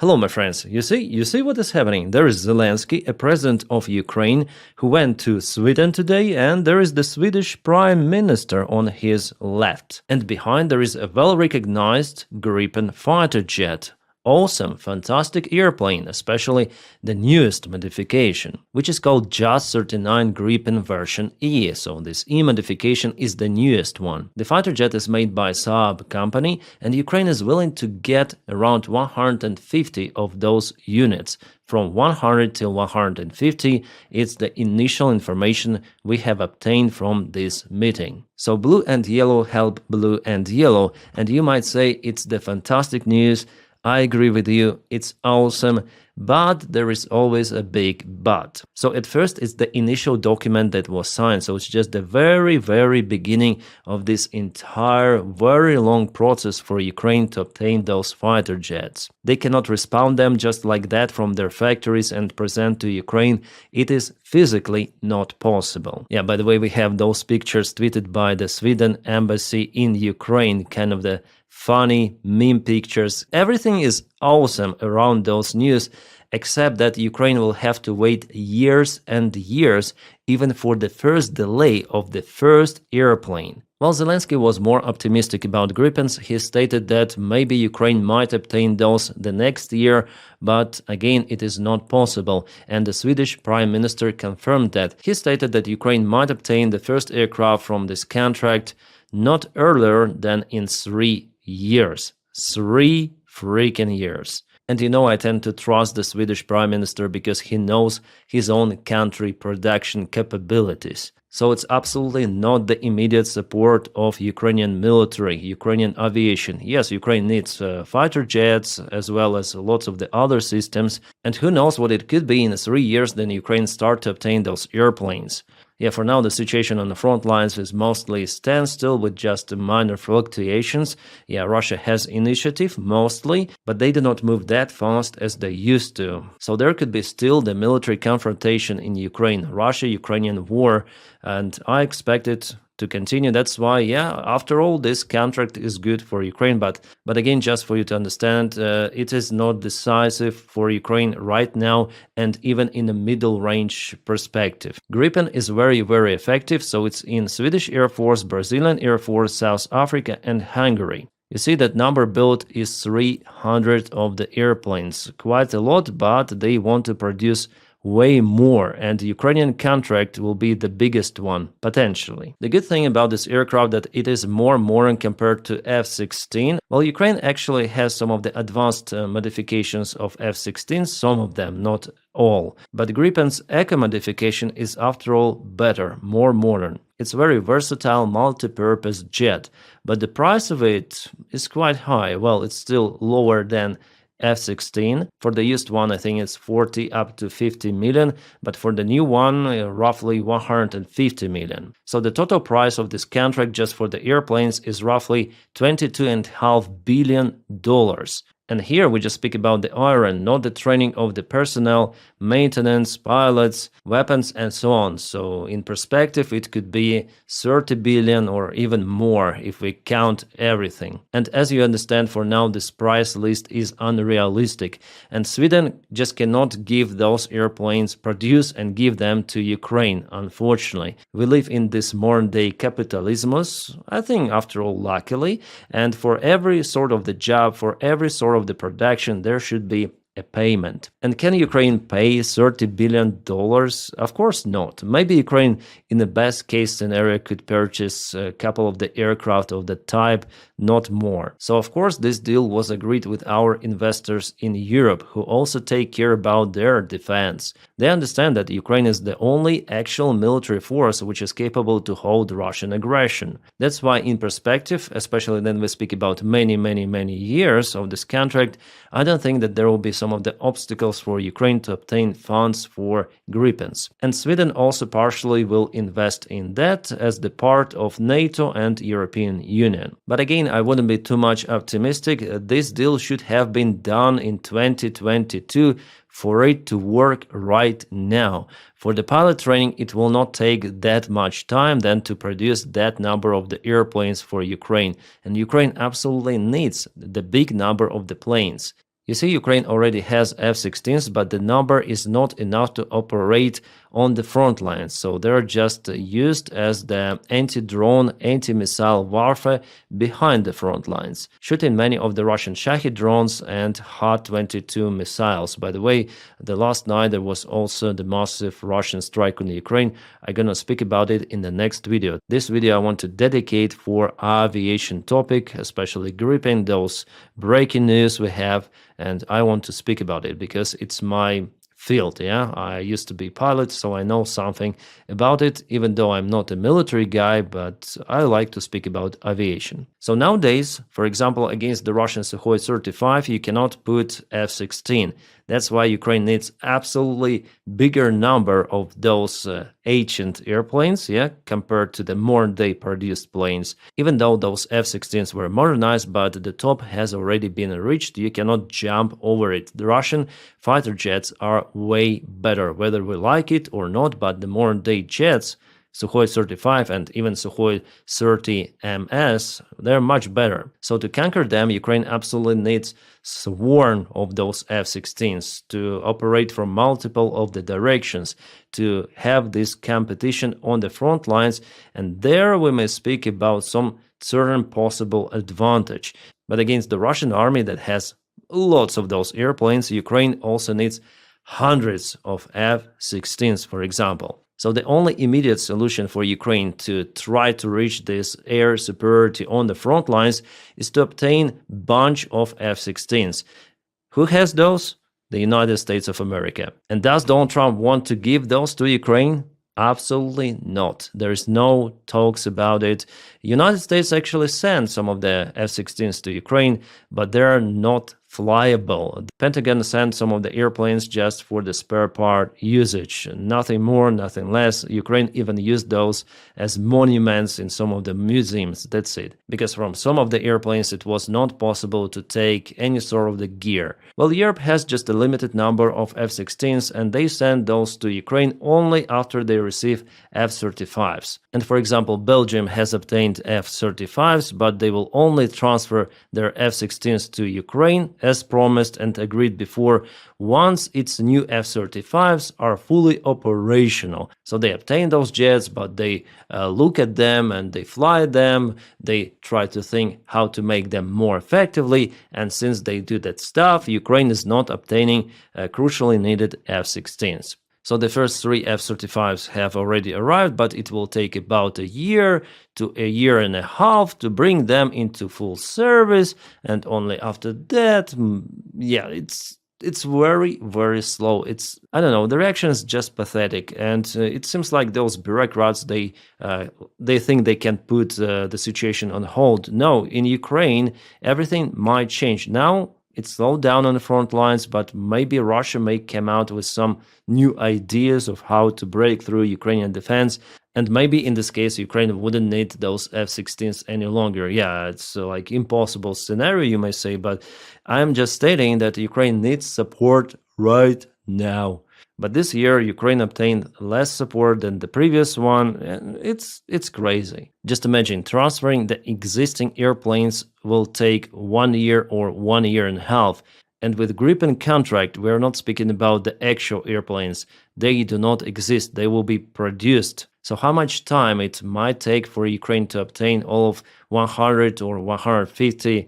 Hello, my friends. You see what is happening? There is Zelensky, a president of Ukraine, who went to Sweden today, and there is the Swedish Prime Minister on his left. And behind there is a well-recognized Gripen Fighter Jet. Awesome, fantastic airplane, especially the newest modification, which is called JAS 39 Gripen version E. So this E modification is the newest one. The fighter jet is made by Saab company, and Ukraine is willing to get around 150 of those units. From 100 till 150, it's the initial information we have obtained from this meeting. So blue and yellow help blue and yellow, and you might say it's the fantastic news. I agree with you, it's awesome, but there is always a big but. So at first it's the initial document that was signed, so it's just the very beginning of this entire very long process for Ukraine to obtain those fighter jets. They cannot respawn them just like that from their factories and present to Ukraine. It is physically not possible. Yeah, by the way, we have those pictures tweeted by the Sweden embassy in Ukraine, kind of the funny meme pictures. Everything is awesome around those news, except that Ukraine will have to wait years and years even for the first delay of the first airplane. While Zelensky was more optimistic about Gripens, he stated that maybe Ukraine might obtain those the next year, but again it is not possible, and the Swedish Prime Minister confirmed that. He stated that Ukraine might obtain the first aircraft from this contract not earlier than in 3 years. 3 freaking years. And you know, I tend to trust the Swedish Prime Minister because he knows his own country production capabilities. So it's absolutely not the immediate support of Ukrainian military, Ukrainian aviation. Yes, Ukraine needs fighter jets as well as lots of the other systems. And who knows what it could be in 3 years then Ukraine start to obtain those airplanes. Yeah, for now the situation on the front lines is mostly standstill with just minor fluctuations. Yeah, Russia has initiative mostly, but they do not move that fast as they used to. So there could be still the military confrontation in Ukraine, Russia-Ukrainian war, and I expect it to continue. That's why, yeah, after all, this contract is good for Ukraine, but again, just for you to understand, it is not decisive for Ukraine right now and even in a middle range perspective. Gripen is very effective, so it's in Swedish Air Force, Brazilian Air Force, South Africa and Hungary. You see that number built is 300 of the airplanes, quite a lot, but they want to produce way more, and the Ukrainian contract will be the biggest one, potentially. The good thing about this aircraft that it is more modern compared to F-16. Well, Ukraine actually has some of the advanced modifications of F-16, some of them, not all. But Gripen's Eco modification is after all better, more modern. It's very versatile, multi-purpose jet, but the price of it is quite high. Well, it's still lower than F-16. For the used one, I think it's 40 up to 50 million, but for the new one, roughly 150 million. So the total price of this contract just for the airplanes is roughly $22.5 billion. And here we just speak about the iron, not the training of the personnel, maintenance, pilots, weapons, and so on. So in perspective, it could be 30 billion or even more if we count everything. And as you understand, for now, this price list is unrealistic. And Sweden just cannot give those airplanes, produce and give them to Ukraine, unfortunately. We live in this modern-day capitalismus, I think, after all, luckily. And for every sort of the job, for every sort of the production, there should be a payment. And can Ukraine pay $30 billion? Of course not. Maybe Ukraine, in the best case scenario, could purchase a couple of the aircraft of the type, not more. So of course this deal was agreed with our investors in Europe, who also take care about their defense. They understand that Ukraine is the only actual military force which is capable to hold Russian aggression. That's why in perspective, especially when we speak about many years of this contract, I don't think that there will be some of the obstacles for Ukraine to obtain funds for Gripens. And Sweden also partially will invest in that as the part of NATO and European Union. But again, I wouldn't be too much optimistic. This deal should have been done in 2022 for it to work right now. For the pilot training, it will not take that much time then to produce that number of the airplanes for Ukraine. And Ukraine absolutely needs the big number of the planes. You see, Ukraine already has F-16s, but the number is not enough to operate on the front lines, so they're just used as the anti-drone, anti-missile warfare behind the front lines, shooting many of the Russian Shahed drones and Ha-22 missiles. By the way, the last night there was also the massive Russian strike on Ukraine. I'm gonna speak about it in the next video. This video I want to dedicate for aviation topic, especially Gripen, those breaking news we have, and I want to speak about it because it's my field. Yeah, I used to be pilot, so I know something about it, even though I'm not a military guy, but I like to speak about aviation. So nowadays, for example, against the Russian Sukhoi 35, you cannot put F-16. That's why Ukraine needs absolutely bigger number of those ancient airplanes, yeah, compared to the modern day produced planes. Even though those F-16s were modernized, but the top has already been reached, you cannot jump over it. The Russian fighter jets are way better, whether we like it or not, but the modern day jets, Sukhoi 35 and even Sukhoi 30 MS, they're much better. So to conquer them, Ukraine absolutely needs swarm of those F-16s to operate from multiple of the directions, to have this competition on the front lines, and there we may speak about some certain possible advantage. But against the Russian army that has lots of those airplanes, Ukraine also needs hundreds of F-16s, for example. So the only immediate solution for Ukraine to try to reach this air superiority on the front lines is to obtain a bunch of F-16s. Who has those? The United States of America. And does Donald Trump want to give those to Ukraine? Absolutely not. There is no talks about it. United States actually sent some of the F-16s to Ukraine, but they're not flyable. The Pentagon sent some of the airplanes just for the spare part usage. Nothing more, nothing less. Ukraine even used those as monuments in some of the museums. That's it. Because from some of the airplanes it was not possible to take any sort of the gear. Well, Europe has just a limited number of F-16s and they send those to Ukraine only after they receive F-35s. And for example, Belgium has obtained F-35s, but they will only transfer their F-16s to Ukraine as promised and agreed before, once its new F-35s are fully operational. So they obtain those jets, but they look at them and they fly them, they try to think how to make them more effectively, and since they do that stuff, Ukraine is not obtaining crucially needed F-16s. So the first 3 F-35s have already arrived, but it will take about a year to a year and a half to bring them into full service, and only after that, yeah, it's very, very slow. I don't know, the reaction is just pathetic, and it seems like those bureaucrats, they think they can put the situation on hold. No, in Ukraine, everything might change. Now, it's slowed down on the front lines, but maybe Russia may come out with some new ideas of how to break through Ukrainian defense. And maybe in this case, Ukraine wouldn't need those F-16s any longer. Yeah, it's like impossible scenario, you may say, but I'm just stating that Ukraine needs support right now. But this year, Ukraine obtained less support than the previous one, and it's crazy. Just imagine, transferring the existing airplanes will take 1 year or 1 year and a half. And with Gripen contract, we're not speaking about the actual airplanes. They do not exist, they will be produced. So how much time it might take for Ukraine to obtain all of 100 or 150,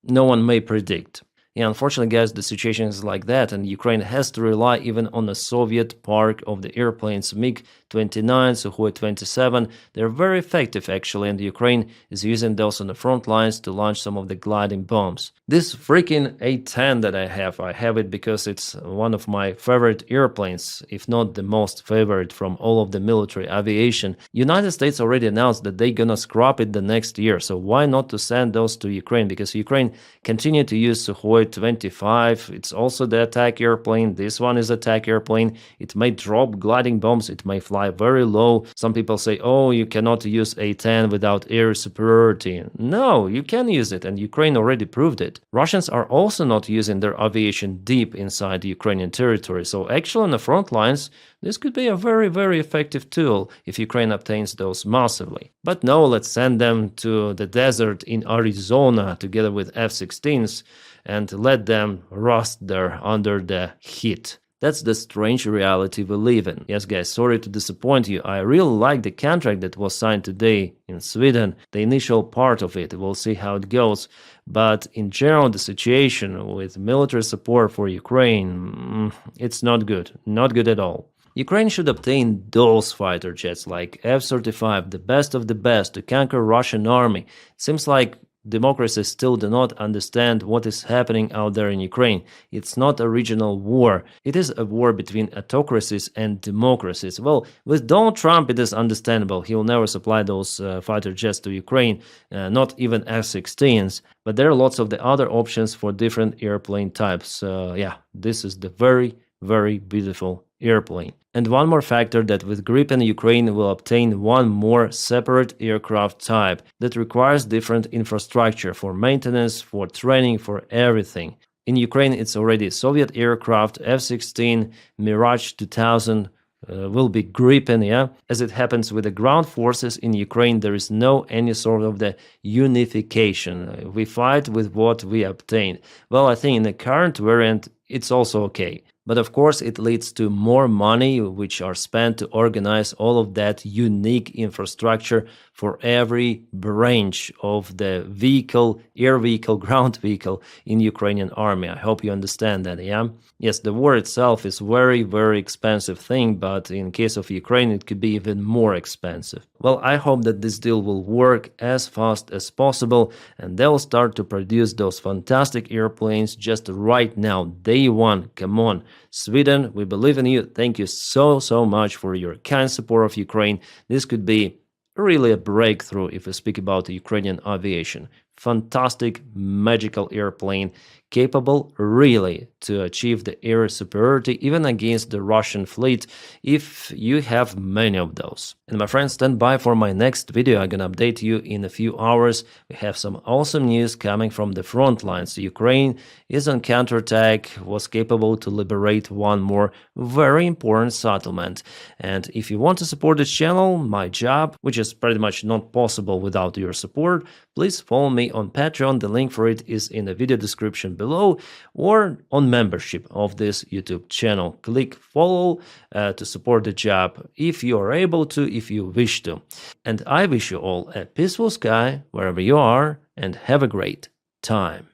no one may predict. Yeah, unfortunately, guys, the situation is like that, and Ukraine has to rely even on the Soviet park of the airplanes MiG-29, Sukhoi 27. They're very effective, actually, and Ukraine is using those on the front lines to launch some of the gliding bombs. This freaking A-10 that I have it because it's one of my favorite airplanes, if not the most favorite from all of the military aviation. United States already announced that they're gonna scrap it the next year, so why not to send those to Ukraine? Because Ukraine continue to use Sukhoi 25. It's also the attack airplane. This one is attack airplane. It may drop gliding bombs. It may fly very low. Some people say, oh, you cannot use A-10 without air superiority. No, you can use it, and Ukraine already proved it. Russians are also not using their aviation deep inside the Ukrainian territory. So actually on the front lines, this could be a very, very effective tool if Ukraine obtains those massively. But no, let's send them to the desert in Arizona together with F-16s. and let them rust there under the heat. That's the strange reality we live in. Yes, guys, sorry to disappoint you. I really like the contract that was signed today in Sweden, the initial part of it. We'll see how it goes. But in general, the situation with military support for Ukraine, it's not good. Not good at all. Ukraine should obtain those fighter jets like F-35, the best of the best, to conquer Russian army. Seems like democracies still do not understand what is happening out there in Ukraine. It's not a regional war. It is a war between autocracies and democracies. Well, with Donald Trump, it is understandable. He will never supply those fighter jets to Ukraine, not even F-16s. But there are lots of the other options for different airplane types. Yeah, this is the very, very beautiful airplane. And one more factor that with Gripen Ukraine will obtain one more separate aircraft type that requires different infrastructure for maintenance, for training, for everything. In Ukraine, it's already Soviet aircraft, F-16, Mirage 2000, will be Gripen, yeah? As it happens with the ground forces in Ukraine, there is no any sort of the unification. We fight with what we obtain. Well, I think in the current variant, it's also okay. But of course, it leads to more money which are spent to organize all of that unique infrastructure for every branch of the vehicle, air vehicle, ground vehicle in Ukrainian army. I hope you understand that, yeah? Yes, the war itself is very, very expensive thing, but in case of Ukraine, it could be even more expensive. Well, I hope that this deal will work as fast as possible, and they'll start to produce those fantastic airplanes just right now, day one. Come on. Sweden, we believe in you. Thank you so, so much for your kind support of Ukraine. This could be really a breakthrough if we speak about the Ukrainian aviation. Fantastic, magical airplane, capable really to achieve the air superiority even against the Russian fleet if you have many of those. And my friends, stand by for my next video. I'm gonna update you in a few hours. We have some awesome news coming from the front lines. Ukraine is on counterattack, was capable to liberate one more very important settlement. And if you want to support this channel, my job, which is pretty much not possible without your support, please follow me on Patreon. The link for it is in the video description below, or on membership of this YouTube channel. Click follow to support the job if you are able to, if you wish to. And I wish you all a peaceful sky wherever you are, and have a great time.